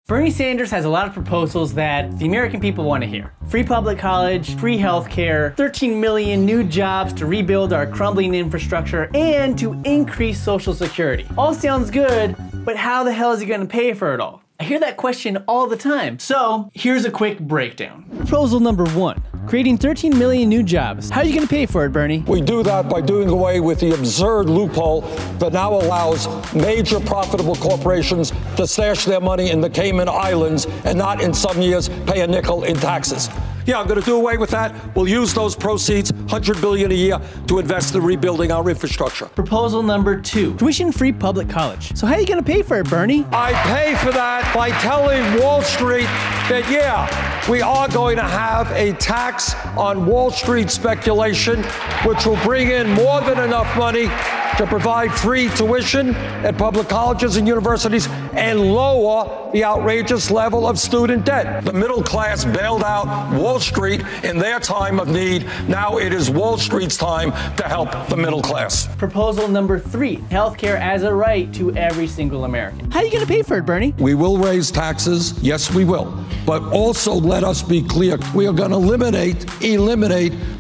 Bernie Sanders has a lot of proposals that the American people want to hear. Free public college, free healthcare, 13 million new jobs to rebuild our crumbling infrastructure, and to increase Social Security. All sounds good, but how the hell is he going to pay for it all? I hear that question all the time. So here's a quick breakdown. Proposal number 1, creating 13 million new jobs. How are you going to pay for it, Bernie? We do that by doing away with the absurd loophole that now allows major profitable corporations to stash their money in the Cayman Islands and not in some years pay a nickel in taxes. Yeah, I'm going to do away with that. We'll use those proceeds, $100 billion a year, to invest in rebuilding our infrastructure. Proposal number 2, tuition-free public college. So how are you going to pay for it, Bernie? I pay for that by telling Wall Street that, yeah, we are going to have a tax on Wall Street speculation, which will bring in more than enough money to provide free tuition at public colleges and universities and lower the outrageous level of student debt. The middle class bailed out Wall Street in their time of need. Now it is Wall Street's time to help the middle class. Proposal number 3, healthcare as a right to every single American. How are you going to pay for it, Bernie? We will raise taxes. Yes, we will. But also, let us be clear, we are going to eliminate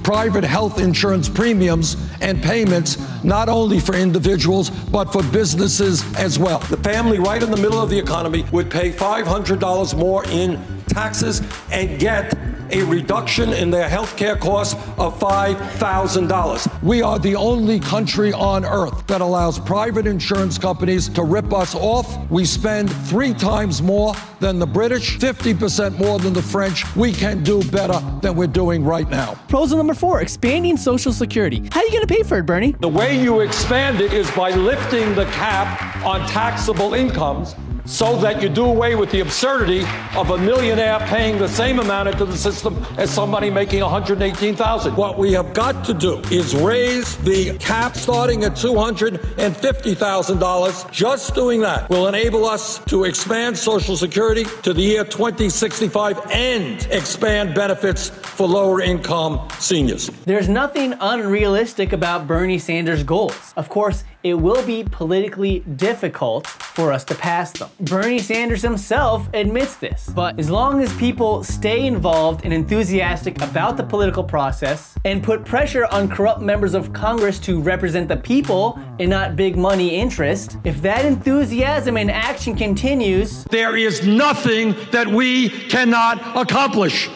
private health insurance premiums and payments, not only for individuals, but for businesses as well. The family right in the middle of the economy would pay $500 more in taxes and get a reduction in their health care costs of $5,000. We are the only country on earth that allows private insurance companies to rip us off. We spend 3 times more than the British, 50% more than the French. We can do better than we're doing right now. Proposal number 4, expanding Social Security. How are you going to pay for it, Bernie? The way you expand it is by lifting the cap on taxable incomes, so that you do away with the absurdity of a millionaire paying the same amount into the system as somebody making $118,000. What we have got to do is raise the cap starting at $250,000. Just doing that will enable us to expand Social Security to the year 2065 and expand benefits for lower income seniors. There's nothing unrealistic about Bernie Sanders' goals. Of course, it will be politically difficult for us to pass them. Bernie Sanders himself admits this. But as long as people stay involved and enthusiastic about the political process and put pressure on corrupt members of Congress to represent the people and not big money interest, if that enthusiasm and action continues, there is nothing that we cannot accomplish.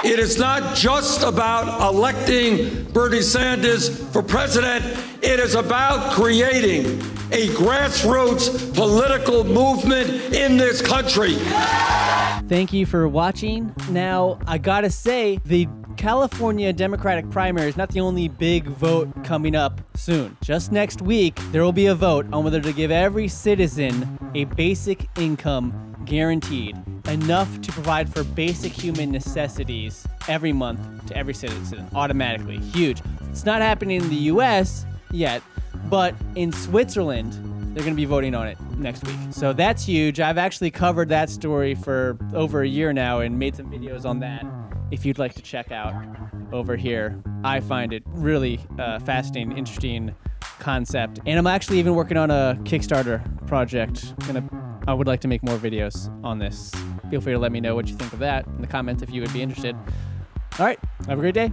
It is not just about electing Bernie Sanders for president. It is about creating a grassroots political movement in this country. Thank you for watching. Now, I gotta say, the California Democratic primary is not the only big vote coming up soon. Just next week, there will be a vote on whether to give every citizen a basic income guaranteed, enough to provide for basic human necessities every month to every citizen, automatically. Huge. It's not happening in the US yet, but in Switzerland, they're going to be voting on it next week. So that's huge. I've actually covered that story for over a year now and made some videos on that. If you'd like to check out over here, I find it really fascinating, interesting concept. And I'm actually even working on a Kickstarter project. I would like to make more videos on this. Feel free to let me know what you think of that in the comments if you would be interested. All right, have a great day.